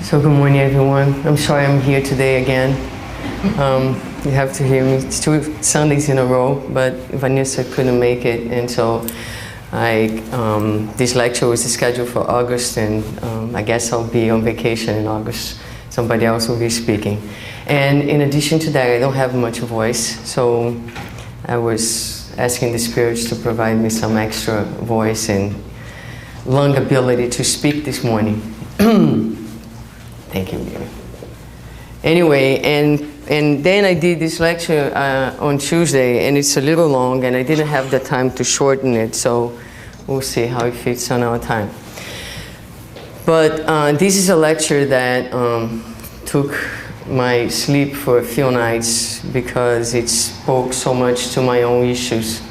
So good morning, everyone. I'm sorry I'm here today again. You have to hear me. It's 2 Sundays in a row, but Vanessa couldn't make it, and so this lecture was scheduled for August, and I guess I'll be on vacation in August. Somebody else will be speaking. And in addition to that, I don't have much voice, so I was asking the spirits to provide me some extra voice and lung ability to speak this morning. Thank you, Mary. Anyway, and then I did this lecture on Tuesday, and it's a little long, and I didn't have the time to shorten it, so we'll see how it fits on our time. But this is a lecture that took my sleep for a few nights because it spoke so much to my own issues.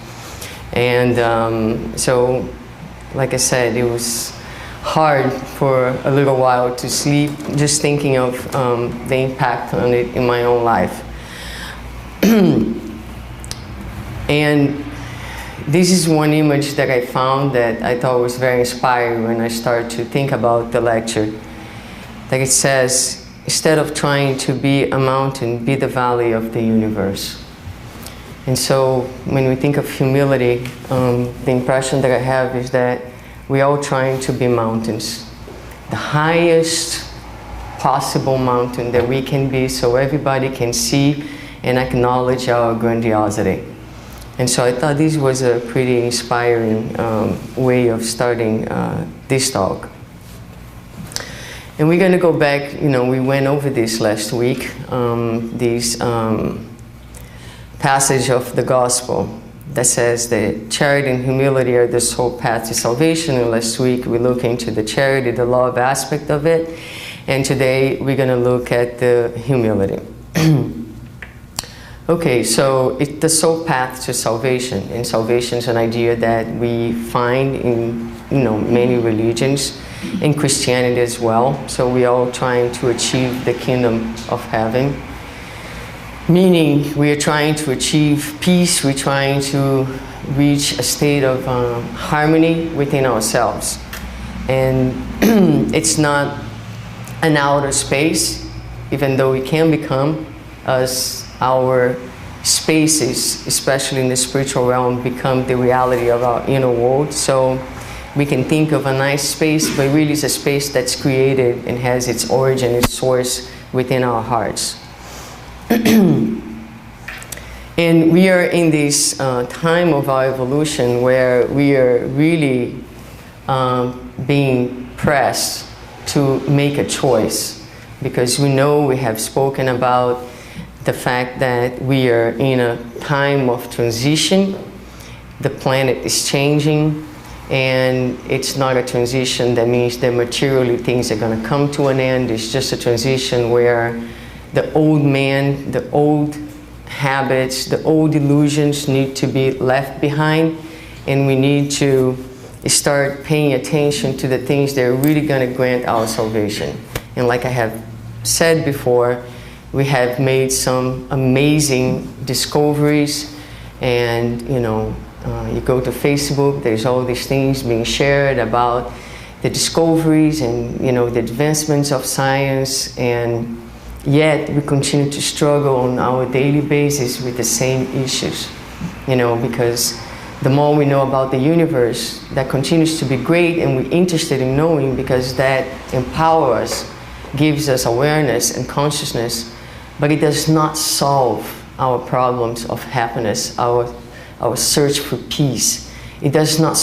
And so, like I said, it was hard for a little while to sleep, just thinking of the impact on it in my own life. And this is one image that I found that I thought was very inspiring when I started to think about the lecture. Like it says, instead of trying to be a mountain, be the valley of the universe. And so when we think of humility, the impression that I have is that we're all trying to be mountains. The highest possible mountain that we can be so everybody can see and acknowledge our grandiosity. And so I thought this was a pretty inspiring way of starting this talk. And we're going to go back, we went over this last week, this passage of the gospel that says that charity and humility are the sole path to salvation. And last week we looked into the charity, the love aspect of it. And today we're going to look at the humility. Okay, so it's the sole path to salvation. And salvation is an idea that we find in many religions, in Christianity as well. So we're all trying to achieve the kingdom of heaven. Meaning we are trying to achieve peace, we're trying to reach a state of harmony within ourselves. And it's not an outer space, even though it can become, as our spaces, especially in the spiritual realm, become the reality of our inner world. So we can think of a nice space, but really it's a space that's created and has its origin, its source within our hearts. And we are in this time of our evolution where we are really being pressed to make a choice, because we know we have spoken about the fact that we are in a time of transition. The planet is changing, and it's not a transition that means that materially things are going to come to an end. It's just a transition where the old man, the old habits, the old illusions need to be left behind, and we need to start paying attention to the things that are really going to grant our salvation. And like I have said before, we have made some amazing discoveries, and you go to Facebook, there's all these things being shared about the discoveries and the advancements of science, and yet we continue to struggle on our daily basis with the same issues, because the more we know about the universe, that continues to be great, and we're interested in knowing because that empowers us, gives us awareness and consciousness, but it does not solve our problems of happiness, our search for peace. It does not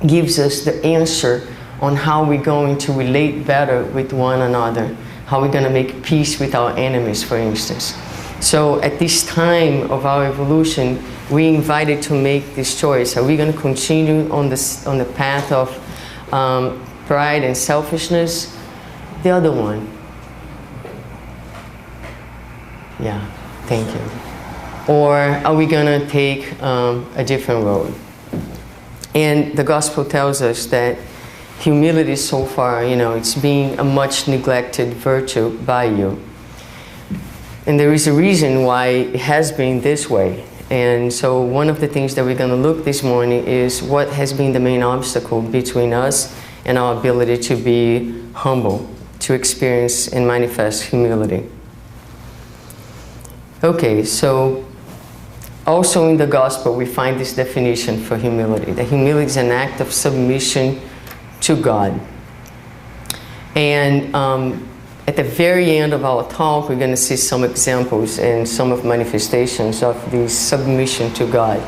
gives us the answer on how we're going to relate better with one another, how we're going to make peace with our enemies, for instance. So at this time of our evolution, we're invited to make this choice. Are we going to continue on the path of pride and selfishness? The other one. Yeah, thank you. Or are we going to take a different road? And the gospel tells us that humility so far, it's being a much neglected virtue by you. And there is a reason why it has been this way. And so one of the things that we're going to look this morning is what has been the main obstacle between us and our ability to be humble to experience and manifest humility. Okay, so also in the gospel we find this definition for humility. That humility is an act of submission to God. And at the very end of our talk, we're going to see some examples and some of manifestations of this submission to God.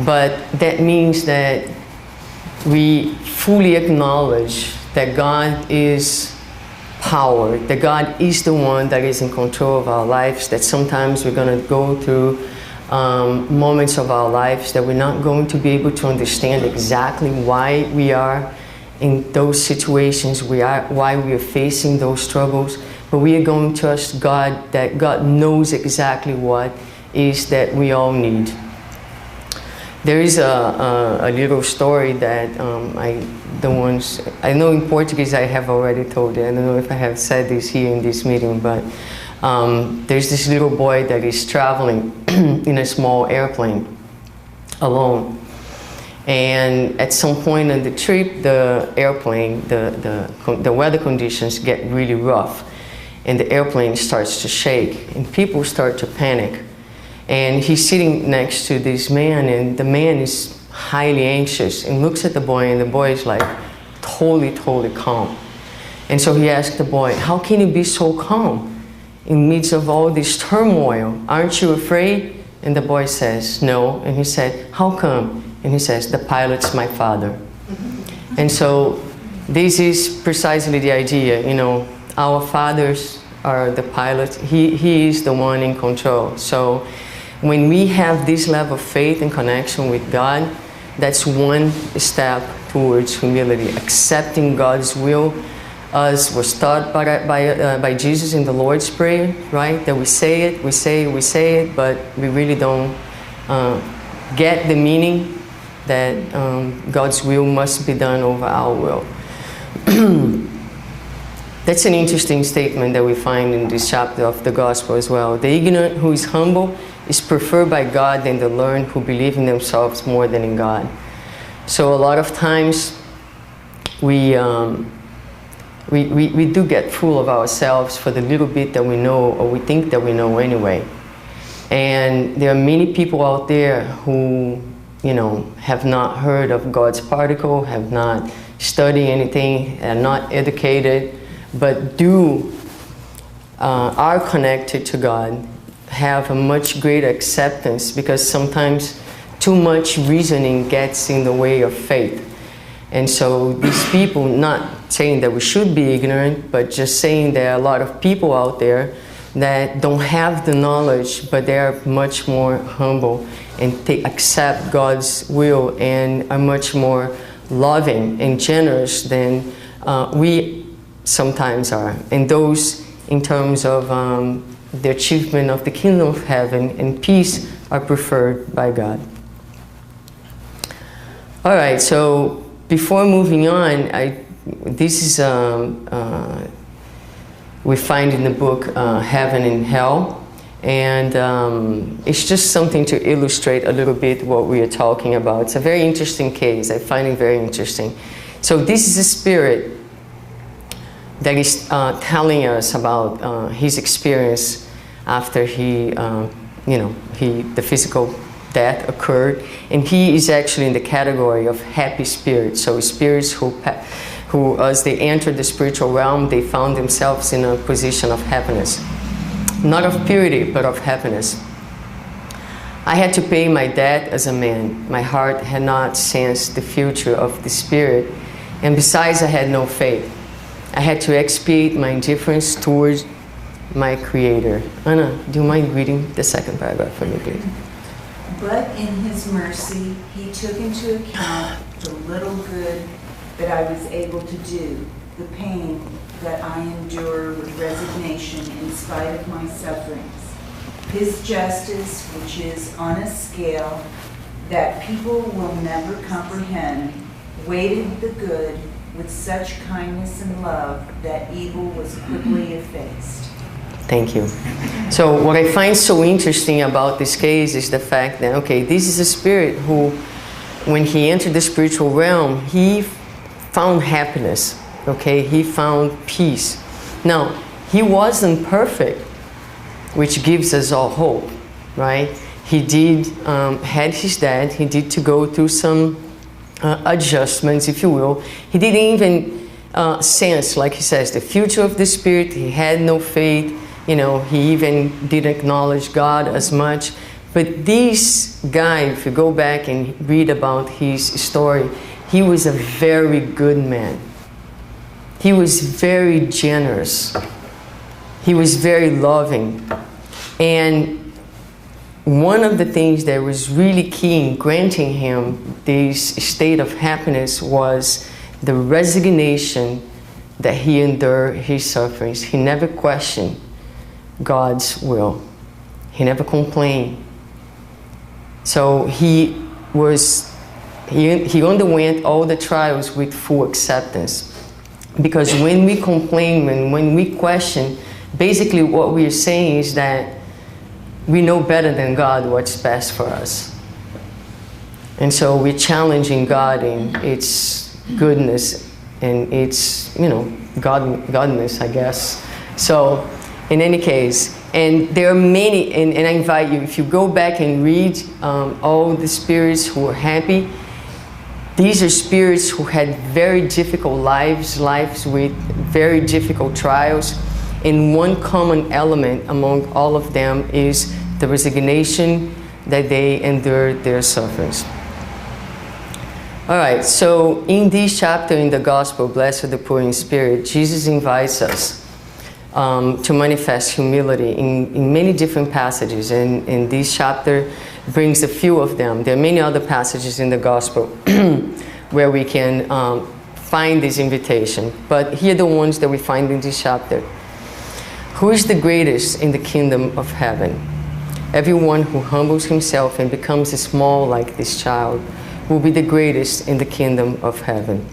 But that means that we fully acknowledge that God is power, that God is the one that is in control of our lives, that sometimes we're going to go through moments of our lives that we're not going to be able to understand exactly why we are in those situations, why we are facing those struggles, but we are going to trust God, that God knows exactly what is that we all need. There is a little story that I know in Portuguese I have already told it. I don't know if I have said this here in this meeting, but there's this little boy that is traveling in a small airplane alone. And at some point in the trip, the airplane, the weather conditions get really rough, and the airplane starts to shake, and people start to panic. And he's sitting next to this man, and the man is highly anxious and looks at the boy, and the boy is like totally calm. And so he asked the boy, "How can you be so calm in midst of all this turmoil? Aren't you afraid?" And the boy says, "No." And he said, "How come?" And he says, "The pilot's my father." And so this is precisely the idea, you know, our fathers are the pilots. He is the one in control. So when we have this level of faith and connection with God, that's one step towards humility, accepting God's will, as was taught by Jesus in the Lord's Prayer, right? That we say it, but we really don't get the meaning that God's will must be done over our will. That's an interesting statement that we find in this chapter of the Gospel as well. The ignorant who is humble is preferred by God than the learned who believe in themselves more than in God. So a lot of times we do get full of ourselves for the little bit that we know, or we think that we know anyway. And there are many people out there who, you know, have not heard of God's particle, have not studied anything, are not educated, but are connected to God, have a much greater acceptance, because sometimes too much reasoning gets in the way of faith. And so these people, not saying that we should be ignorant, but just saying there are a lot of people out there that don't have the knowledge, but they are much more humble and they accept God's will and are much more loving and generous than we sometimes are. And those, in terms of the achievement of the kingdom of heaven and peace, are preferred by God. All right, so before moving on, this is we find in the book Heaven and Hell, and it's just something to illustrate a little bit what we are talking about. It's a very interesting case. I find it very interesting. So this is a spirit that is telling us about his experience after the physical death occurred, and he is actually in the category of happy spirits. So spirits who, as they entered the spiritual realm, they found themselves in a position of happiness. Not of purity, but of happiness. I had to pay my debt as a man. My heart had not sensed the future of the spirit, and besides, I had no faith. I had to expiate my indifference towards my Creator. Anna, do you mind reading the second paragraph for me, please? But in His mercy, He took into account the little good that I was able to do, the pain that I endure with resignation in spite of my sufferings. His justice, which is on a scale that people will never comprehend, weighted the good with such kindness and love that evil was quickly effaced. Thank you. So what I find so interesting about this case is the fact that, okay, this is a spirit who, when he entered the spiritual realm, he found happiness. Okay, he found peace. Now, he wasn't perfect, which gives us all hope, right? He did had his dad. He did to go through some adjustments, if you will. He didn't even sense, like he says, the future of the Spirit. He had no faith. You know, he even didn't acknowledge God as much. But this guy, if you go back and read about his story, he was a very good man. He was very generous. He was very loving. And one of the things that was really key in granting him this state of happiness was the resignation that he endured his sufferings. He never questioned God's will. He never complained. So he underwent all the trials with full acceptance. Because when we complain, when we question, basically what we are saying is that we know better than God what's best for us. And so we're challenging God in its goodness and its, you know, godness, I guess. So in any case, and there are many, and I invite you, if you go back and read all the spirits who were happy, these are spirits who had very difficult lives with very difficult trials. And one common element among all of them is the resignation that they endured their sufferings. All right, so in this chapter in the Gospel, Blessed are the Poor in Spirit, Jesus invites us to manifest humility in many different passages. And this chapter brings a few of them. There are many other passages in the Gospel where we can find this invitation. But here are the ones that we find in this chapter. Who is the greatest in the kingdom of heaven? Everyone who humbles himself and becomes small like this child will be the greatest in the kingdom of heaven.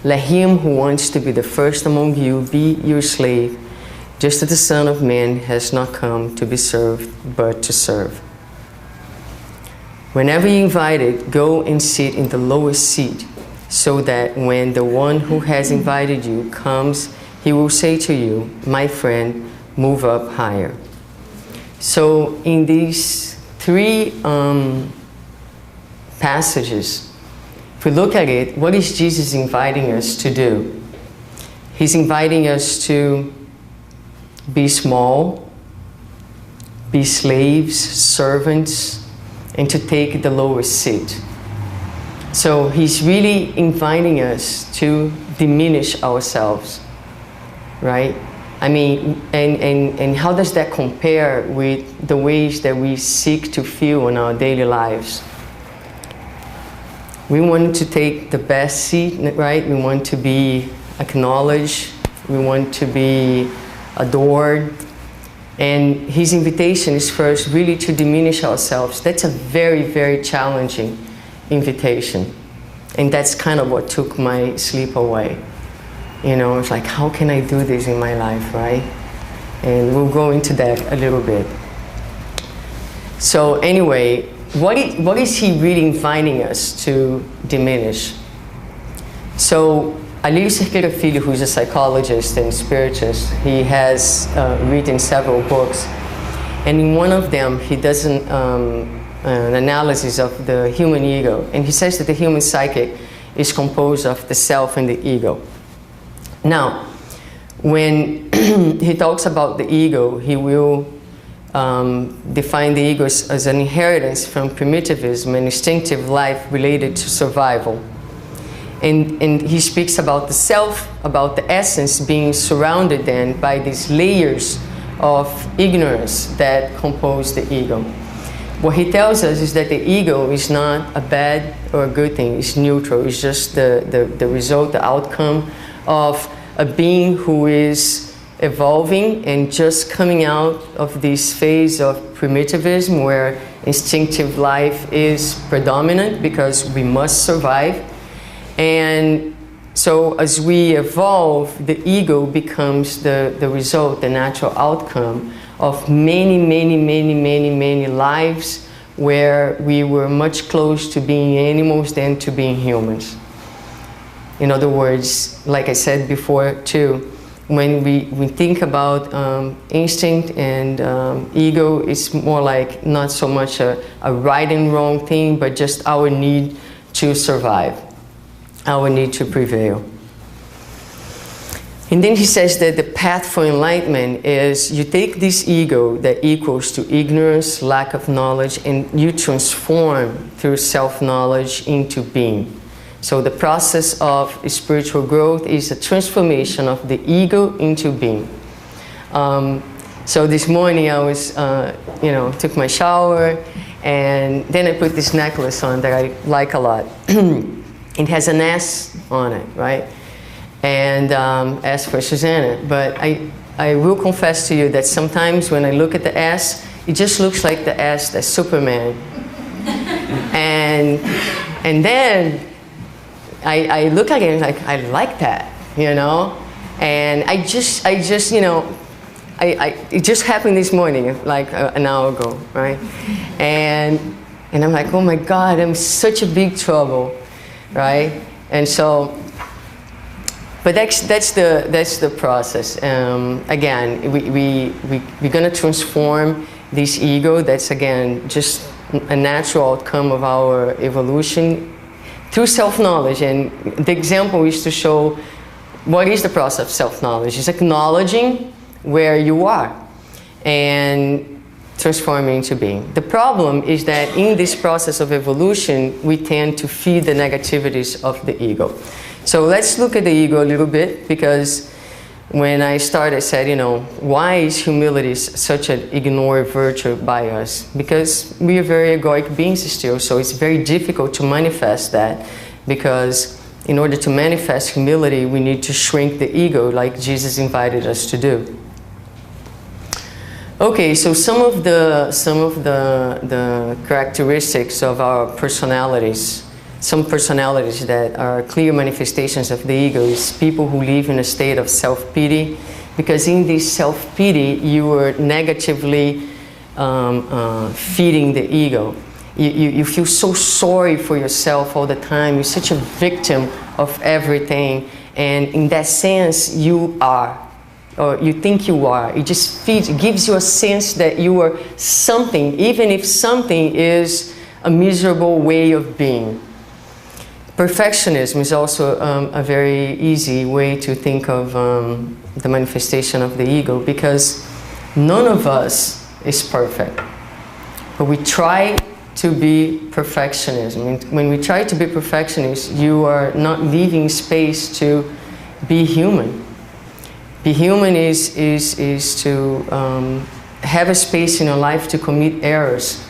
Let him who wants to be the first among you be your slave, just as the Son of Man has not come to be served, but to serve. Whenever you're invited, go and sit in the lowest seat, so that when the one who has invited you comes, he will say to you, my friend, move up higher. So in these three passages, if we look at it, what is Jesus inviting us to do? He's inviting us to be small, be slaves, servants, and to take the lowest seat. So he's really inviting us to diminish ourselves, right? I mean, and how does that compare with the ways that we seek to feel in our daily lives? We want to take the best seat, right? We want to be acknowledged. We want to be adored. And his invitation is first really to diminish ourselves. That's a very, very challenging invitation. And that's kind of what took my sleep away. You know, it's like, how can I do this in my life, right? And we'll go into that a little bit. So anyway, what is he really inviting us to diminish? So Alírio Cerqueira Filho, who's a psychologist and spiritist, he has written several books. And in one of them, he does an analysis of the human ego. And he says that the human psyche is composed of the self and the ego. Now, when he talks about the ego, he will define the ego as an inheritance from primitivism and instinctive life related to survival. And he speaks about the self, about the essence being surrounded then by these layers of ignorance that compose the ego. What he tells us is that the ego is not a bad or a good thing, it's neutral, it's just the result, the outcome of a being who is evolving and just coming out of this phase of primitivism where instinctive life is predominant because we must survive. And so as we evolve, the ego becomes the result, the natural outcome of many lives where we were much close to being animals than to being humans. In other words, like I said before too, when we think about instinct and ego, it's more like not so much a right and wrong thing, but just our need to survive, our need to prevail. And then he says that the path for enlightenment is you take this ego that equals to ignorance, lack of knowledge, and you transform through self-knowledge into being. So the process of spiritual growth is a transformation of the ego into being. So this morning I was, took my shower, and then I put this necklace on that I like a lot. It has an S on it, right? And S for Suzana. But I will confess to you that sometimes when I look at the S, it just looks like the S that's Superman. and then I look at it and like, I like that, you know? And I just, you know, it just happened this morning, like an hour ago, right? And I'm like, oh my God, I'm such a big trouble, right? And so, but that's the process. Again, we're gonna transform this ego. That's again just a natural outcome of our evolution through self-knowledge. And the example is to show what is the process of self-knowledge. It's acknowledging where you are and transforming into being. The problem is that in this process of evolution, we tend to feed the negativities of the ego. So let's look at the ego a little bit, because when I started, I said, you know, why is humility such an ignored virtue by us? Because we are very egoic beings still, so it's very difficult to manifest that, because in order to manifest humility, we need to shrink the ego like Jesus invited us to do. Okay, so some of the characteristics of our personalities, some personalities that are clear manifestations of the ego, is people who live in a state of self-pity, because in this self-pity you are negatively feeding the ego. You feel so sorry for yourself all the time. You're such a victim of everything, and in that sense you are, or you think you are. It just feeds, it gives you a sense that you are something, even if something is a miserable way of being. Perfectionism is also a very easy way to think of the manifestation of the ego, because none of us is perfect, but we try to be perfectionists. When we try to be perfectionists, you are not leaving space to be human. Be human is to have a space in your life to commit errors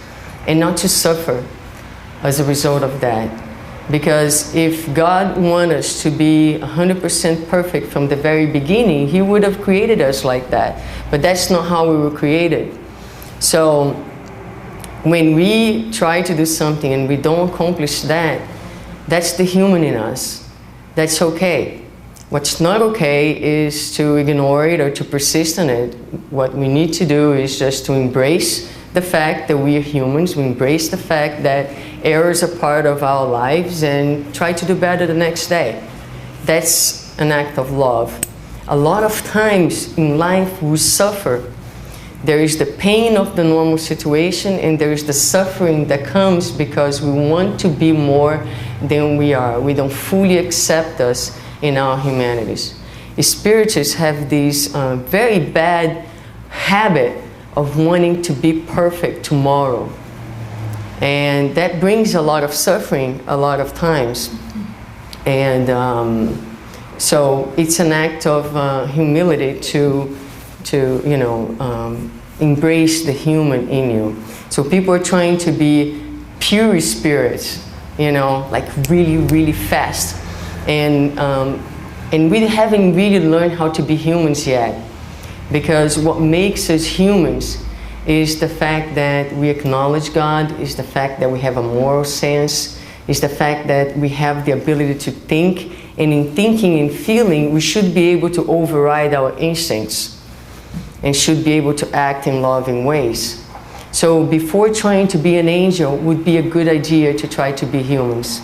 and not to suffer as a result of that. Because if God wanted us to be 100% perfect from the very beginning, He would have created us like that. But that's not how we were created. So when we try to do something and we don't accomplish that, that's the human in us. That's okay. What's not okay is to ignore it or to persist in it. What we need to do is just to embrace the fact that we are humans. We embrace the fact that errors are part of our lives and try to do better the next day. That's an act of love. A lot of times in life we suffer. There is the pain of the normal situation, and there is the suffering that comes because we want to be more than we are. We don't fully accept us in our humanities. Spiritualists have this very bad habit of wanting to be perfect tomorrow. And that brings a lot of suffering a lot of times. And so it's an act of humility to embrace the human in you. So people are trying to be pure spirits, like really, really fast. And we haven't really learned how to be humans yet. Because what makes us humans is the fact that we acknowledge God, is the fact that we have a moral sense, is the fact that we have the ability to think, and in thinking and feeling, we should be able to override our instincts and should be able to act in loving ways. So before trying to be an angel, it would be a good idea to try to be humans.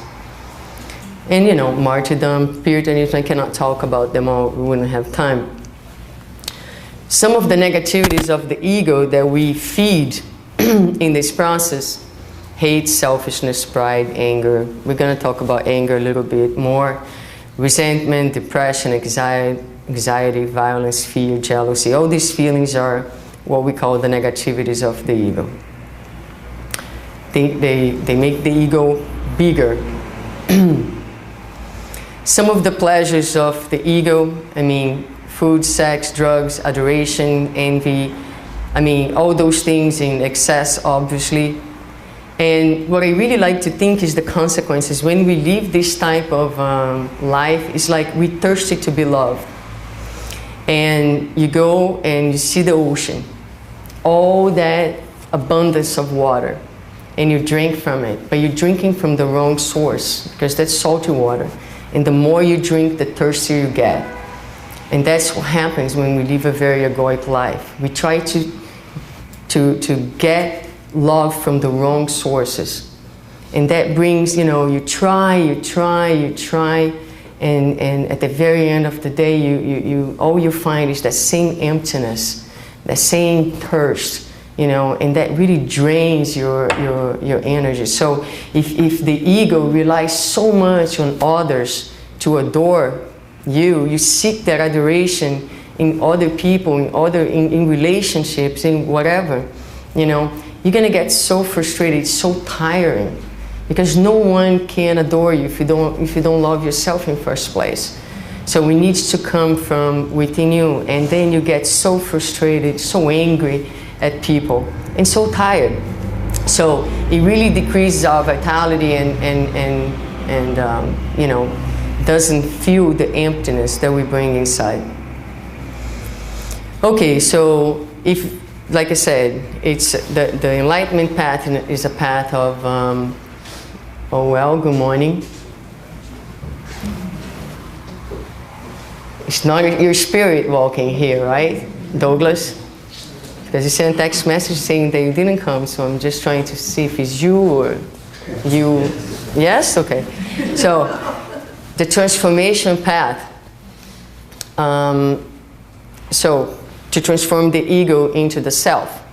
And you know, martyrdom, Puritanism, I cannot talk about them all, we wouldn't have time. Some of the negativities of the ego that we feed in this process: hate, selfishness, pride, anger. We're going to talk about anger a little bit more. Resentment, depression, anxiety, violence, fear, jealousy. All these feelings are what we call the negativities of the ego. They make the ego bigger. Some of the pleasures of the ego, I mean, food, sex, drugs, adoration, envy, I mean, all those things in excess, obviously. And what I really like to think is the consequences. When we live this type of life, it's like we're thirsty to be loved. And you go and you see the ocean, all that abundance of water, and you drink from it. But you're drinking from the wrong source, because that's salty water. And the more you drink, the thirstier you get. And that's what happens when we live a very egoic life. We try to get love from the wrong sources. And that brings, you know, you try, and at the very end of the day, all you find is that same emptiness, that same thirst, you know, and that really drains your energy. So if the ego relies so much on others to adore you, you seek that adoration in other people, in relationships, in whatever, you know, you're going to get so frustrated, so tiring, because no one can adore you if you don't love yourself in first place. So it needs to come from within you, and then you get so frustrated, so angry at people, and so tired. So it really decreases our vitality and you know, doesn't feel the emptiness that we bring inside. Okay, so if, like I said, it's the enlightenment path is a path of, oh well, good morning. It's not your spirit walking here, right, Douglas? Because you sent a text message saying that you didn't come, so I'm just trying to see if it's you or you. Yes? Okay. So, the transformation path. So, to transform the ego into the self.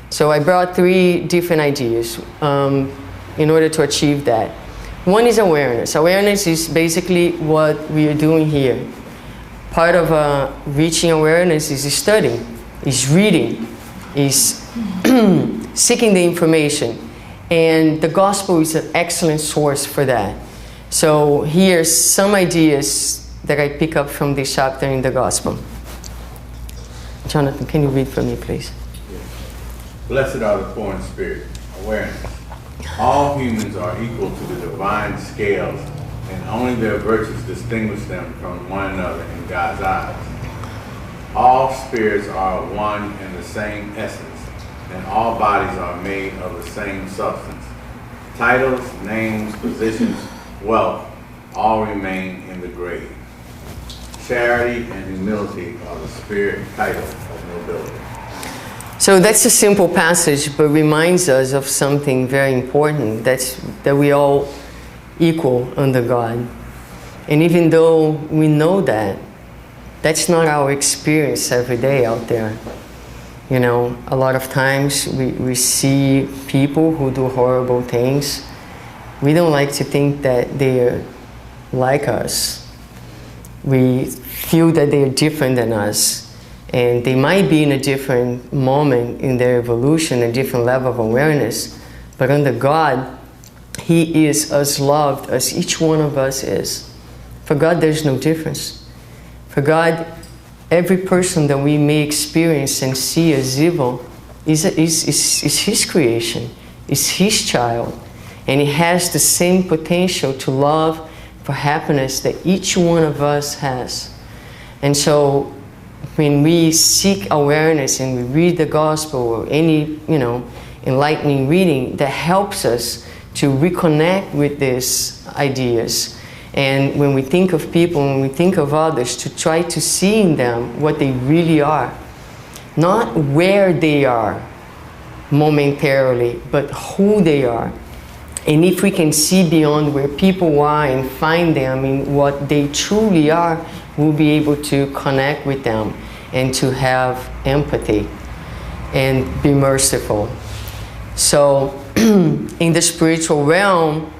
So I brought 3 different ideas in order to achieve that. One is awareness. Awareness is basically what we are doing here. Part of reaching awareness is studying, is reading, is seeking the information. And the gospel is an excellent source for that. So here's some ideas that I pick up from this chapter in the gospel. Jonathan, can you read for me, please? Yes. Blessed are the poor in spirit, awareness. All humans are equal to the divine scales, and only their virtues distinguish them from one another in God's eyes. All spirits are one and the same essence, and all bodies are made of the same substance. Titles, names, positions, wealth, all remain in the grave. Charity and humility are the spirit title of nobility. So that's a simple passage, but reminds us of something very important, that we all equal under God. And even though we know that, that's not our experience every day out there. You know, a lot of times we see people who do horrible things. We don't like to think that they're like us. We feel that they're different than us, and they might be in a different moment in their evolution, a different level of awareness, but under God, He is as loved as each one of us is. For God, there's no difference. For God, every person that we may experience and see as evil is His creation, is His child, and He has the same potential to love, for happiness that each one of us has. And so when we seek awareness and we read the gospel or any, you know, enlightening reading, that helps us to reconnect with these ideas. And when we think of people, when we think of others, to try to see in them what they really are. Not where they are momentarily, but who they are. And if we can see beyond where people are and find them in what they truly are, we'll be able to connect with them and to have empathy and be merciful. So in the spiritual realm,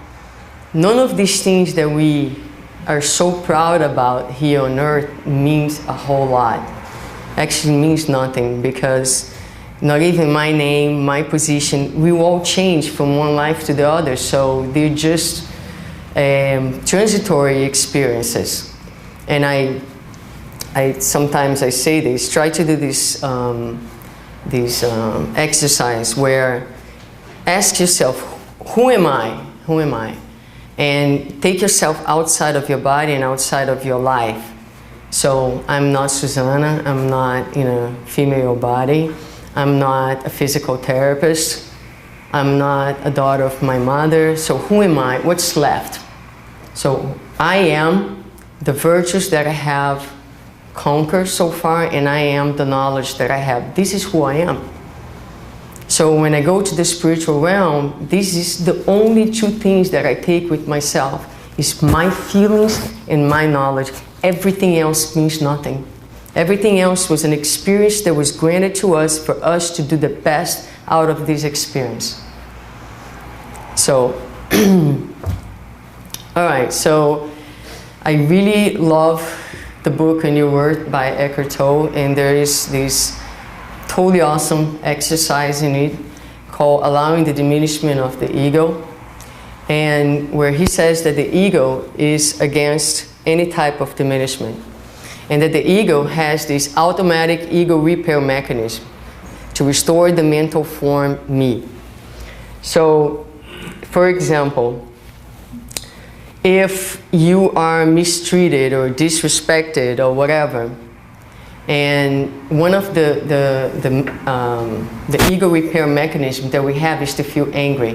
none of these things that we are so proud about here on earth means a whole lot. Actually means nothing, because not even my name, my position, we all change from one life to the other. So they're just transitory experiences. And I sometimes I say this, try to do this exercise where ask yourself, who am I? Who am I? And take yourself outside of your body and outside of your life. So I'm not Suzana, I'm not in a female body, I'm not a physical therapist, I'm not a daughter of my mother. So who am I? What's left? So I am the virtues that I have conquered so far, and I am the knowledge that I have. This is who I am. So when I go to the spiritual realm, this is the only two things that I take with myself. Is my feelings and my knowledge. Everything else means nothing. Everything else was an experience that was granted to us for us to do the best out of this experience. So, all right, so I really love the book A New Earth by Eckhart Tolle, and there is this totally awesome exercise in it called Allowing the Diminishment of the Ego, and where he says that the ego is against any type of diminishment, and that the ego has this automatic ego repair mechanism to restore the mental form me. So, for example, if you are mistreated or disrespected or whatever, and one of the ego repair mechanism that we have is to feel angry.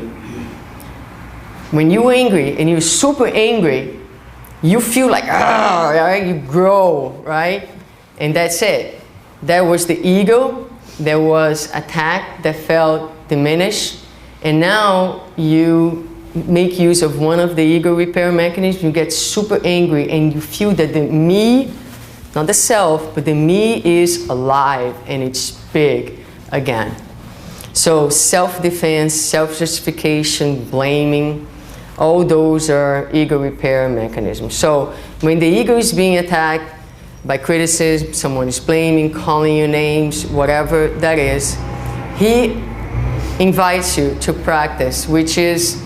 When you're angry and you're super angry, you feel like, ah, right? You grow, right? And that's it. That was the ego that was attacked, that felt diminished, and now you make use of one of the ego repair mechanisms. You get super angry and you feel that the me, not the self, but the me is alive and it's big again. So self-defense, self-justification, blaming, all those are ego repair mechanisms. So when the ego is being attacked by criticism, someone is blaming, calling you names, whatever that is, he invites you to practice, which is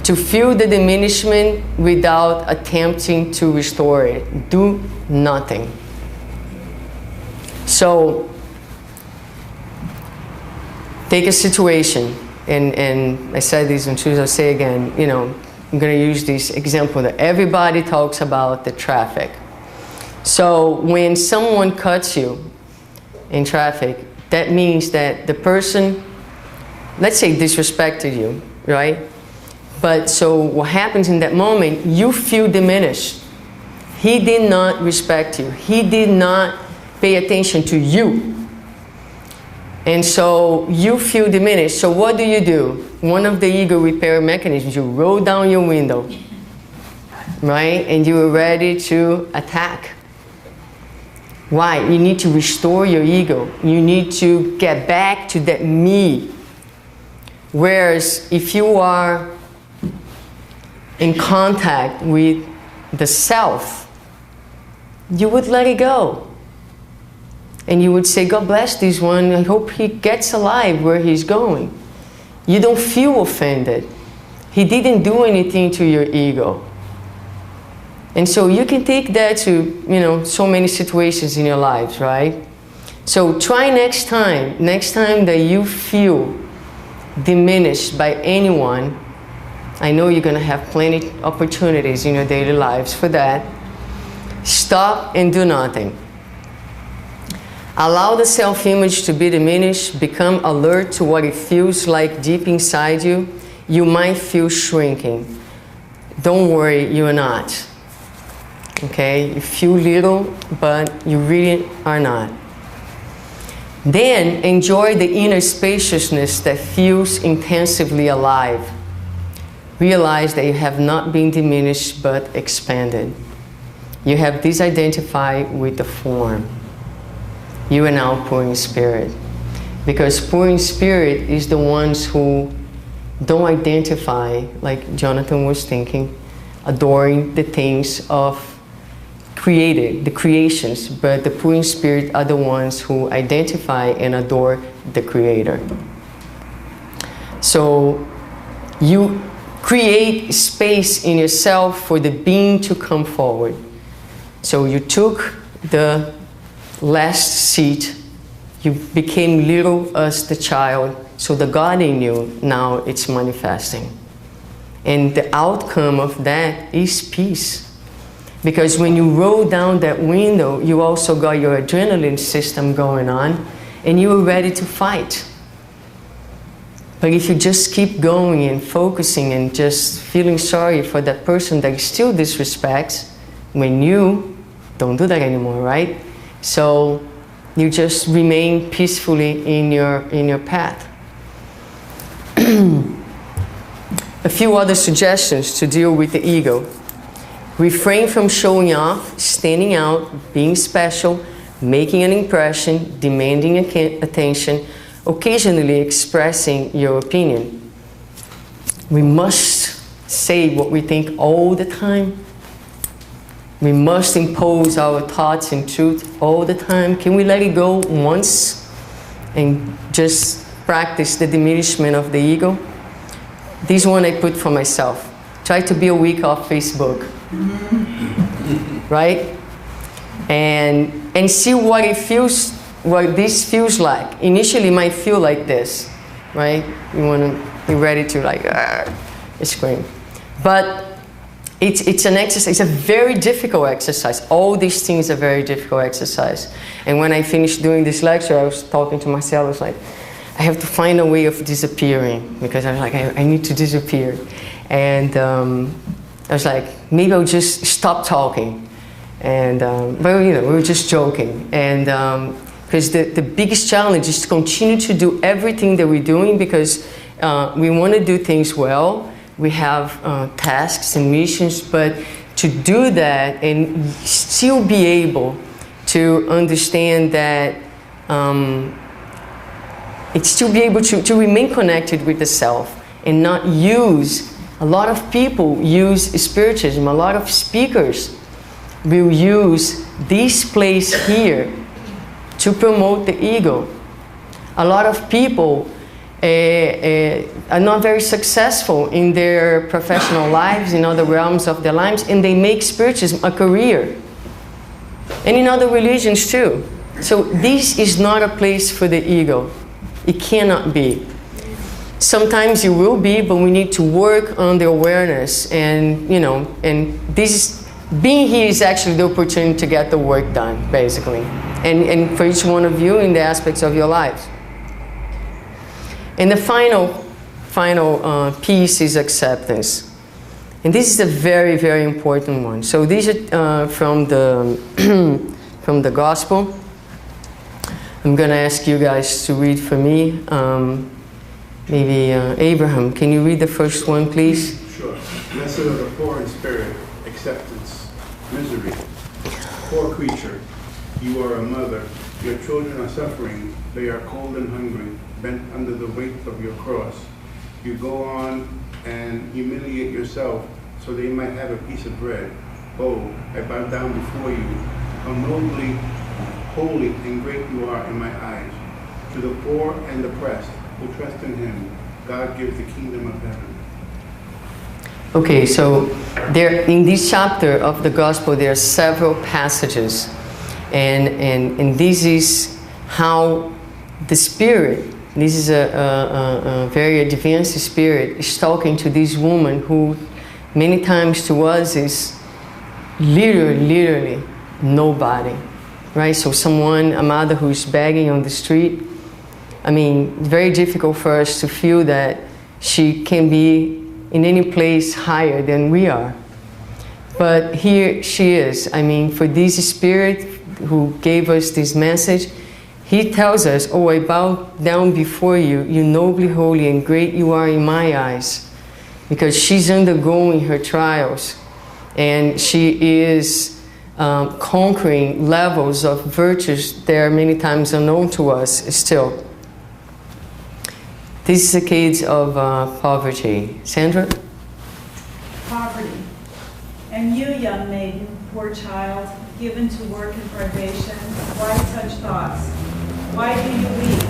to feel the diminishment without attempting to restore it. Do nothing. So take a situation, and I said this on Tuesday, I'll say again, you know, I'm going to use this example that everybody talks about, the traffic. So when someone cuts you in traffic, that means that the person, let's say, disrespected you, right? But so what happens in that moment, you feel diminished. He did not respect you. He did not pay attention to you. And so you feel diminished. So what do? One of the ego repair mechanisms, you roll down your window, right? And you are ready to attack. Why? You need to restore your ego. You need to get back to that me. Whereas if you are in contact with the self, you would let it go. And you would say, God bless this one, I hope he gets alive where he's going. You don't feel offended. He didn't do anything to your ego. And so you can take that to, you know, so many situations in your lives, right? So try next time that you feel diminished by anyone, I know you're going to have plenty of opportunities in your daily lives for that. Stop and do nothing. Allow the self-image to be diminished. Become alert to what it feels like deep inside you. You might feel shrinking. Don't worry, you're not. Okay? You feel little, but you really are not. Then enjoy the inner spaciousness that feels intensively alive. realize that you have not been diminished but expanded. You have disidentified with the form. You are now poor in spirit. Because poor in spirit is the ones who don't identify, like Jonathan was thinking, adoring the things of created, the creations, but the poor in spirit are the ones who identify and adore the Creator. So you create space in yourself for the being to come forward. So you took the last seat, you became little as the child, so the God in you, now it's manifesting. And the outcome of that is peace. Because when you roll down that window, you also got your adrenaline system going on, and you were ready to fight. But if you just keep going and focusing and just feeling sorry for that person that still disrespects, when you don't do that anymore, right? So you just remain peacefully in your path. A few other suggestions to deal with the ego. Refrain from showing off, standing out, being special, making an impression, demanding attention, occasionally expressing your opinion. We must say what we think all the time. We must impose our thoughts and truth all the time. Can we let it go once and just practice the diminishment of the ego? This one I put for myself. Try to be a week off Facebook. Right? And see what it feels, what this feels like. Initially it might feel like this, right? You're ready to like scream. But it's an exercise, it's a very difficult exercise. All these things are very difficult exercise. And when I finished doing this lecture, I was talking to myself, I was like, I have to find a way of disappearing, because I was like, I need to disappear. And I was like, maybe I'll just stop talking. And, but you know, we were just joking. And because the biggest challenge is to continue to do everything that we're doing, because we want to do things well. We have tasks and missions, but to do that and still be able to understand that, it's still be able to remain connected with the self and not use. A lot of people use spiritism, a lot of speakers will use this place here to promote the ego. A lot of people are not very successful in their professional lives, in other realms of their lives, and they make spiritism a career. And in other religions too. So this is not a place for the ego. It cannot be. Sometimes it will be, but we need to work on the awareness, and you know, and this being here is actually the opportunity to get the work done, basically, and for each one of you in the aspects of your lives. And the final piece is acceptance, and this is a very, very important one. So these are from the from the Gospel. I'm going to ask you guys to read for me. Maybe Abraham, can you read the first one, please? Sure. Blessed are the poor in spirit, acceptance, misery. Poor creature, you are a mother. Your children are suffering. They are cold and hungry, bent under the weight of your cross. You go on and humiliate yourself so they might have a piece of bread. Oh, I bow down before you. How nobly, holy, and great you are in my eyes. To the poor and oppressed who trust in him, God gives the kingdom of heaven. Okay, so there in this chapter of the Gospel there are several passages, and this is how the Spirit, this is a very advanced Spirit, is talking to this woman who many times to us is literally nobody, right? So someone, a mother who's begging on the street, I mean, it's very difficult for us to feel that she can be in any place higher than we are. But here she is. I mean, for this Spirit who gave us this message, he tells us, oh, I bow down before you, you nobly holy and great you are in my eyes. because she's undergoing her trials, and she is conquering levels of virtues that are many times unknown to us still. This is a case of poverty. Sandra? Poverty. And you, young maiden, poor child, given to work and privation, why such thoughts? Why do you weep?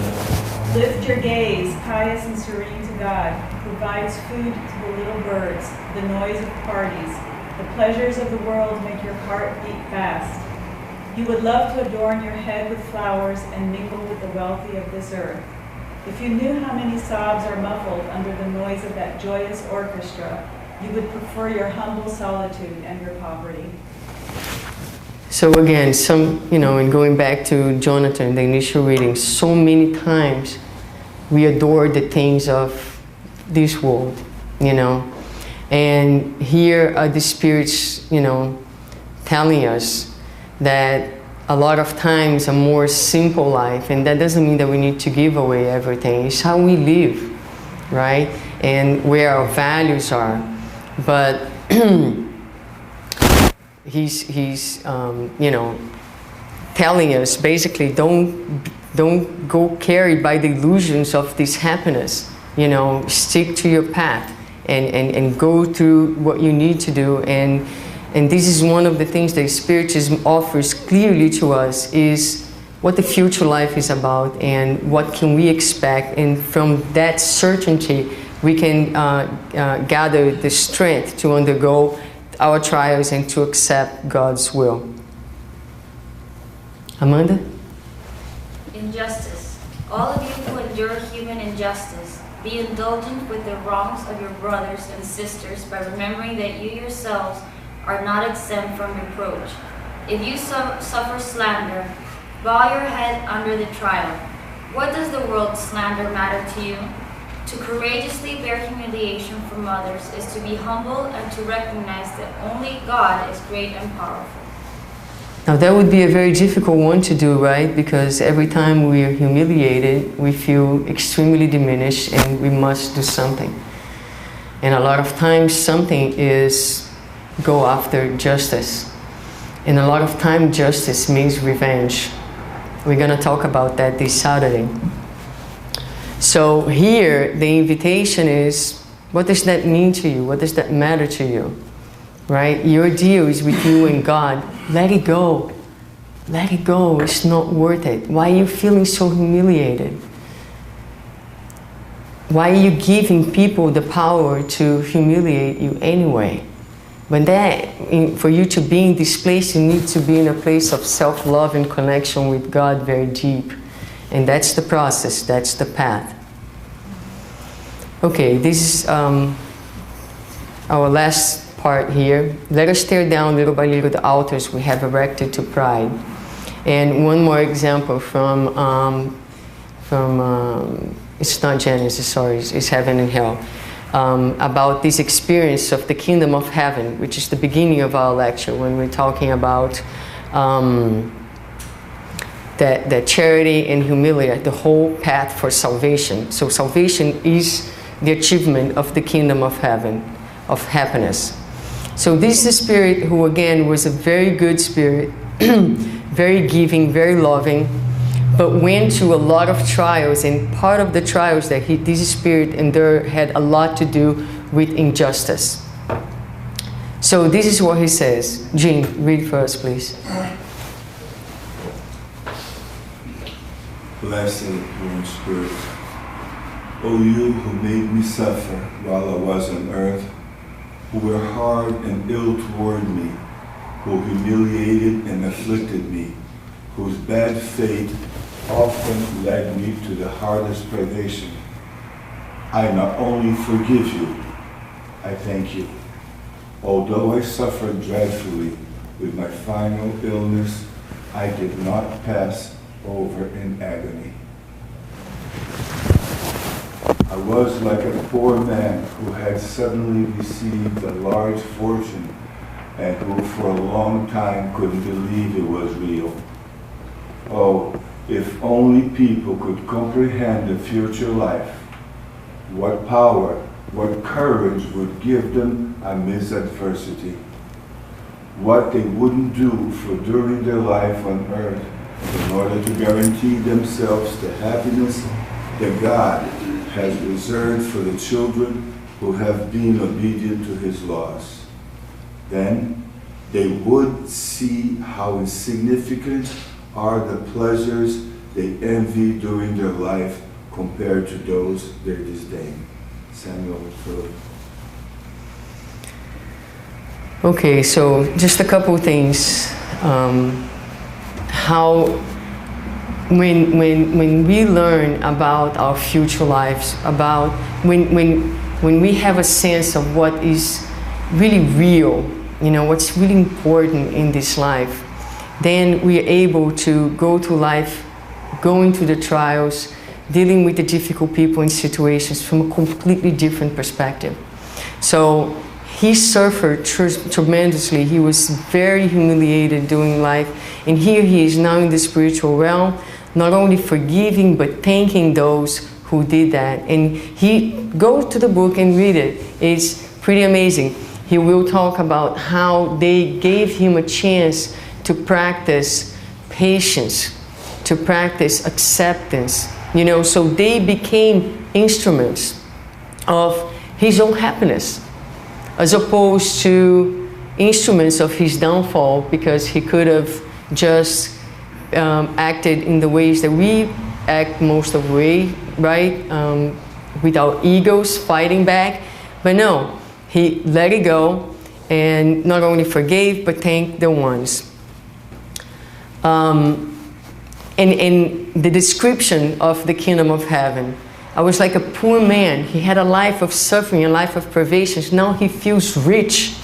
Lift your gaze, pious and serene to God, who provides food to the little birds, the noise of parties. The pleasures of the world make your heart beat fast. You would love to adorn your head with flowers and mingle with the wealthy of this earth. If you knew how many sobs are muffled under the noise of that joyous orchestra, you would prefer your humble solitude and your poverty. So again, in going back to Jonathan, the initial reading, so many times we adore the things of this world, and here are the spirits, telling us that a lot of times a more simple life, and that doesn't mean that we need to give away everything. It's how we live, right? And where our values are. But he's telling us basically don't go carried by the illusions of this happiness. Stick to your path and go through what you need to do. And this is one of the things that Spiritism offers clearly to us, is what the future life is about and what can we expect. And from that certainty, we can gather the strength to undergo our trials and to accept God's will. Amanda? Injustice. All of you who endure human injustice, be indulgent with the wrongs of your brothers and sisters by remembering that you yourselves are not exempt from reproach. If you suffer slander, bow your head under the trial. What does the world's slander matter to you? To courageously bear humiliation from others is to be humble and to recognize that only God is great and powerful. Now that would be a very difficult one to do, right? Because every time we are humiliated, we feel extremely diminished and we must do something. And a lot of times something is go after justice. And a lot of time justice means revenge. We're going to talk about that this Saturday. So here the invitation is, what does that mean to you? What does that matter to you? Right? Your deal is with you and God. Let it go. Let it go. It's not worth it. Why are you feeling so humiliated? Why are you giving people the power to humiliate you anyway? But for you to be in this place, you need to be in a place of self-love and connection with God very deep. And that's the process, that's the path. Okay, this is our last part here. Let us tear down little by little the altars we have erected to pride. And one more example from it's not Genesis, sorry, it's Heaven and Hell. About this experience of the kingdom of heaven, which is the beginning of our lecture when we're talking about that charity and humility, the whole path for salvation. So salvation is the achievement of the kingdom of heaven, of happiness. So this is a spirit who again was a very good spirit, very giving, very loving, but went through a lot of trials, and part of the trials that this spirit endured had a lot to do with injustice. So this is what he says. Jean, read for us, please. Blessed Holy Spirit, O you who made me suffer while I was on earth, who were hard and ill toward me, who humiliated and afflicted me, whose bad fate often led me to the hardest privation. I not only forgive you, I thank you. Although I suffered dreadfully with my final illness, I did not pass over in agony. I was like a poor man who had suddenly received a large fortune and who for a long time couldn't believe it was real. Oh, if only people could comprehend the future life, what power what courage would give them amidst adversity, what they wouldn't do for during their life on earth in order to guarantee themselves the happiness that God has reserved for the children who have been obedient to his laws. Then they would see how insignificant are the pleasures they envy during their life compared to those they disdain. Samuel Philip. Okay, so just a couple things. How when we learn about our future lives, about when we have a sense of what is really real, you know, what's really important in this life, then we are able to go through life, going through the trials, dealing with the difficult people and situations from a completely different perspective. So he suffered tremendously. He was very humiliated during life. And here he is now in the spiritual realm, not only forgiving, but thanking those who did that. And he goes to the book and read it. It's pretty amazing. He will talk about how they gave him a chance to practice patience, to practice acceptance, you know, so they became instruments of his own happiness, as opposed to instruments of his downfall, because he could have just acted in the ways that we act most of the way, right? With our egos fighting back. But no, he let it go and not only forgave, but thanked the ones. And the description of the kingdom of heaven, I was like a poor man. He had a life of suffering, a life of privations. Now he feels rich.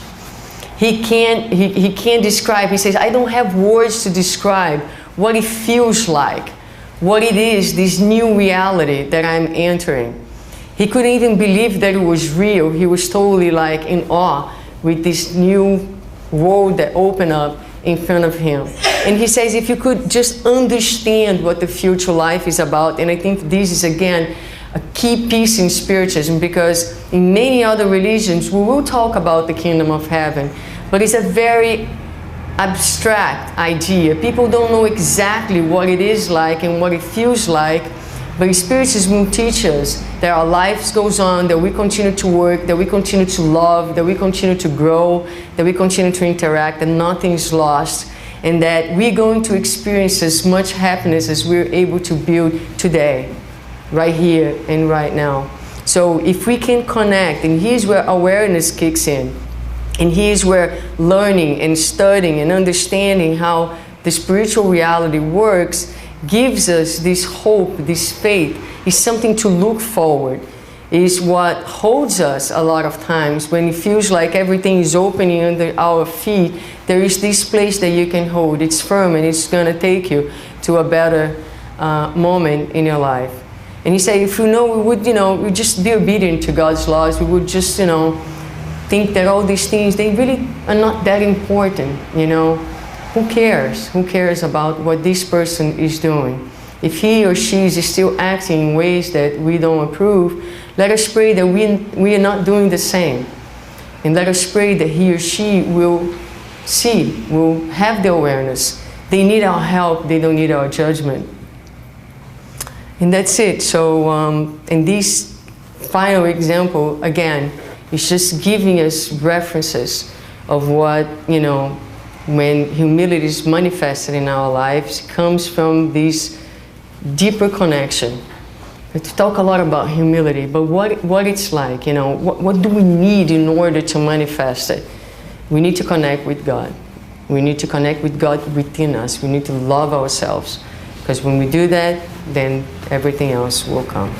He can't describe. He says, I don't have words to describe what it feels like, what it is, this new reality that I'm entering. He couldn't even believe that it was real. He was totally like in awe with this new world that opened up in front of him. And he says, if you could just understand what the future life is about, and I think this is again a key piece in spiritism, because in many other religions we will talk about the kingdom of heaven, but it's a very abstract idea. People don't know exactly what it is like and what it feels like, but Spiritism will teach us that our lives goes on, that we continue to work, that we continue to love, that we continue to grow, that we continue to interact, and nothing is lost, and that we're going to experience as much happiness as we're able to build today, right here and right now. So if we can connect, and here's where awareness kicks in, and here's where learning and studying and understanding how the spiritual reality works gives us this hope, this faith, is something to look forward, is what holds us a lot of times when it feels like everything is opening under our feet. There is this place that you can hold. It's firm, and it's going to take you to a better moment in your life. And he said, if we would, we'd just be obedient to God's laws. We would just, think that all these things, they really are not that important, Who cares? Who cares about what this person is doing? If he or she is still acting in ways that we don't approve, let us pray that we are not doing the same. And let us pray that he or she will see, will have the awareness. They need our help, they don't need our judgment. And that's it. So, and this final example, again, is just giving us references of what, when humility is manifested in our lives, comes from this deeper connection. We talk a lot about humility, but what it's like, what do we need in order to manifest it? We need to connect with God. We need to connect with God within us. We need to love ourselves, because when we do that, then everything else will come.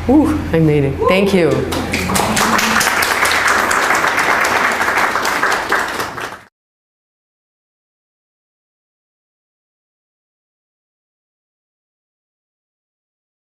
Whew, I made it. Thank you.